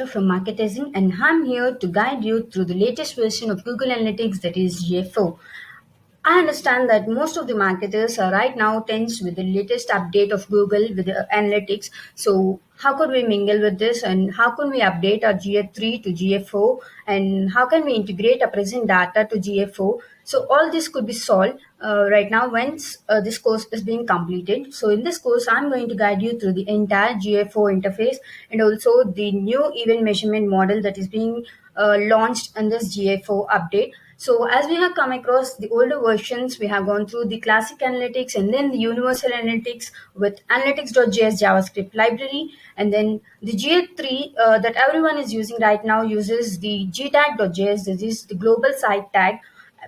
From Marketizing, and I'm here to guide you through the latest version of Google Analytics, that is GFO. I understand that most of the marketers are right now tensed with the latest update of Google with the analytics. So how could we mingle with this, and how can we update our GF3 to GFO, and how can we integrate our present data to GFO? So all this could be solved right now once this course is being completed. So in this course, I'm going to guide you through the entire GFO interface and also the new event measurement model that is being launched in this GFO update. So as we have come across the older versions, we have gone through the classic analytics and then the universal analytics with analytics.js JavaScript library. And then the GA3 that everyone is using right now uses the gtag.js, this is the global site tag.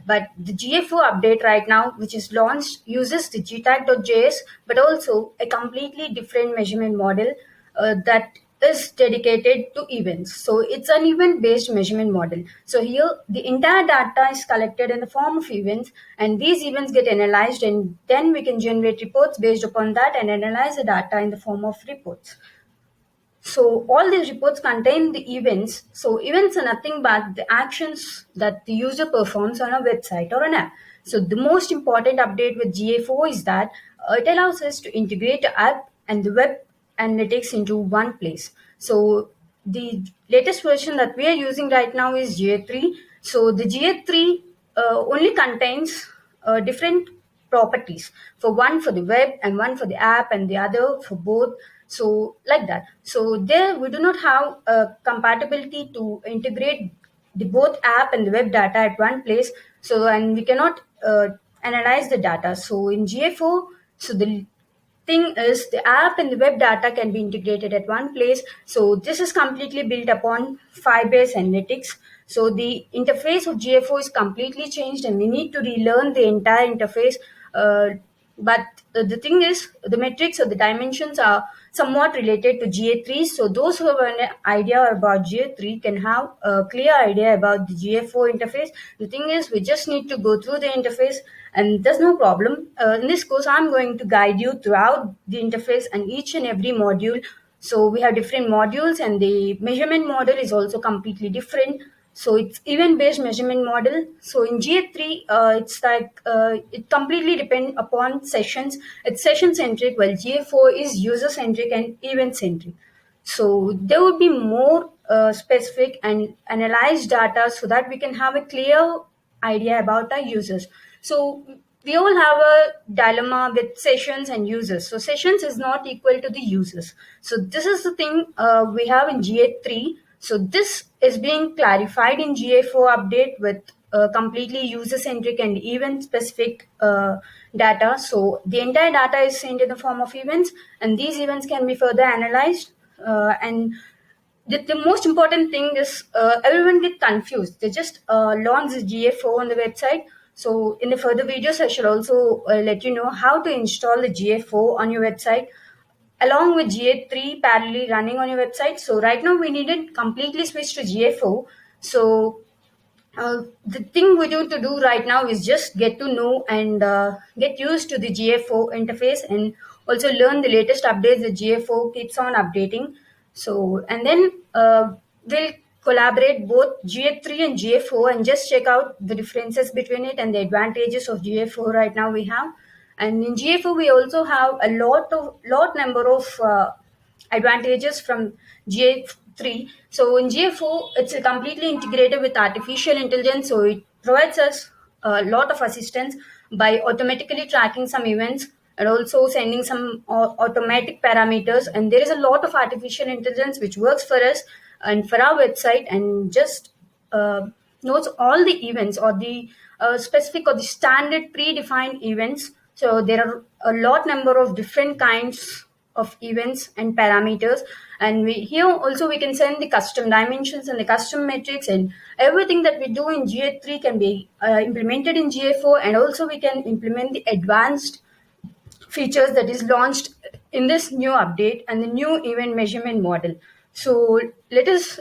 But the GFO update right now, which is launched, uses the gtag.js, but also a completely different measurement model that is dedicated to events. So it's an event based measurement model. So here the entire data is collected in the form of events, and these events get analyzed, and then we can generate reports based upon that and analyze the data in the form of reports. So all these reports contain the events. So events are nothing but the actions that the user performs on a website or an app. So the most important update with GA4 is that it allows us to integrate the app and the web analytics into one place. So the latest version that we are using right now is GA3. So the GA3 only contains different properties, for one for the web and one for the app and the other for both, so like that. So there we do not have compatibility to integrate the both app and the web data at one place, so and we cannot analyze the data. So in GA4, so the thing is the app and the web data can be integrated at one place. So this is completely built upon Firebase Analytics. So the interface of GFO is completely changed, and we need to relearn the entire interface. But the thing is, the metrics or the dimensions are somewhat related to GA3. So those who have an idea about GA3 can have a clear idea about the GFO interface. The thing is, we just need to go through the interface, and there's no problem. In this course, I'm going to guide you throughout the interface and each and every module. So we have different modules, and the measurement model is also completely different. So it's event-based measurement model. So in GA3, it's like it completely depends upon sessions. It's session-centric, while GA4 is user-centric and event-centric. So there would be more specific and analyzed data so that we can have a clear idea about our users. So we all have a dilemma with sessions and users. So sessions is not equal to the users. So this is the thing we have in GA3. So this is being clarified in GA4 update with completely user-centric and event-specific data. So the entire data is sent in the form of events, and these events can be further analyzed. And the most important thing is everyone get confused. They just launch the GFO on the website. So in the further videos, I shall also let you know how to install the GFO on your website along with GA3 parallelly running on your website. So right now we needed completely switch to GFO. So the thing we need to do right now is just get to know and get used to the GFO interface, and also learn the latest updates the GFO keeps on updating. So, and then we'll collaborate both GA3 and GFO and just check out the differences between it and the advantages of GFO right now we have. And in GFO, we also have a lot number of advantages from GA3. So in GA4, it's completely integrated with artificial intelligence. So it provides us a lot of assistance by automatically tracking some events and also sending some automatic parameters. And there is a lot of artificial intelligence which works for us and for our website, and just notes all the events or the specific or the standard predefined events. So there are a lot number of different kinds of events and parameters, and we here also we can send the custom dimensions and the custom metrics, and everything that we do in GA3 can be implemented in GA4, and also we can implement the advanced features that is launched in this new update and the new event measurement model. So let us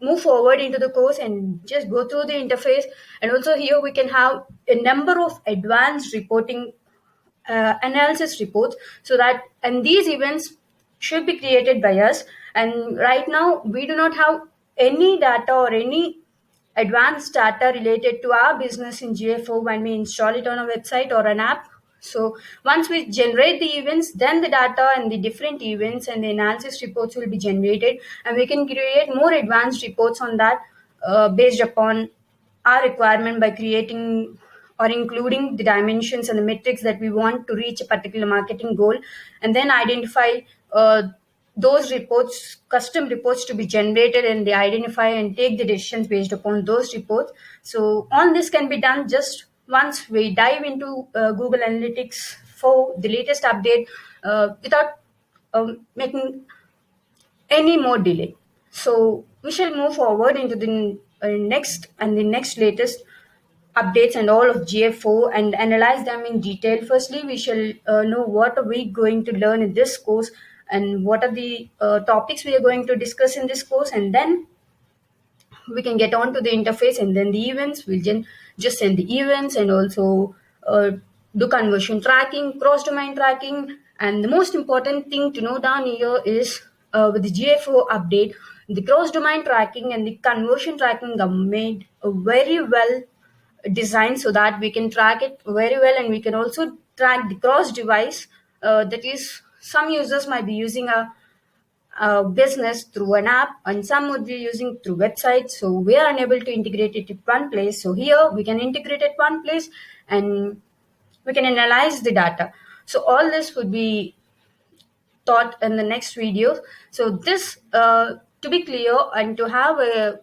move forward into the course and just go through the interface. And also here we can have a number of advanced reporting analysis reports, so that, and these events should be created by us, And right now we do not have any data or any advanced data related to our business in GFO when we install it on a website or an app. So once we generate the events, then the data and the different events and the analysis reports will be generated, and we can create more advanced reports on that based upon our requirement by creating or including the dimensions and the metrics that we want to reach a particular marketing goal, and then identify uh, those reports, custom reports to be generated, and they identify and take the decisions based upon those reports. So all this can be done just once we dive into Google Analytics for the latest update without making any more delay. So we shall move forward into the next latest updates and all of GFO and analyze them in detail. Firstly, we shall know what are we going to learn in this course and what are the topics we are going to discuss in this course, and then we can get on to the interface, and then the events we'll just send the events, and also do conversion tracking, cross domain tracking. And the most important thing to know down here is with the GFO update, the cross domain tracking and the conversion tracking are made very well designed so that we can track it very well, and we can also track the cross device. That is, some users might be using a business through an app, and some would be using through websites, so we are unable to integrate it at one place. So here we can integrate at one place, and we can analyze the data. So all this would be taught in the next video. So this to be clear and to have a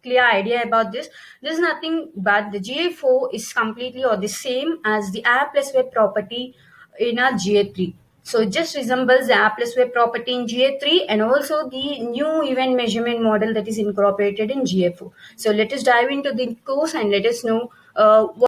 clear idea about this is nothing but the GA4 is completely or the same as the app plus web property in our GA3. So it just resembles the app plus web property in GA3, and also the new event measurement model that is incorporated in GA4. So let us dive into the course and let us know what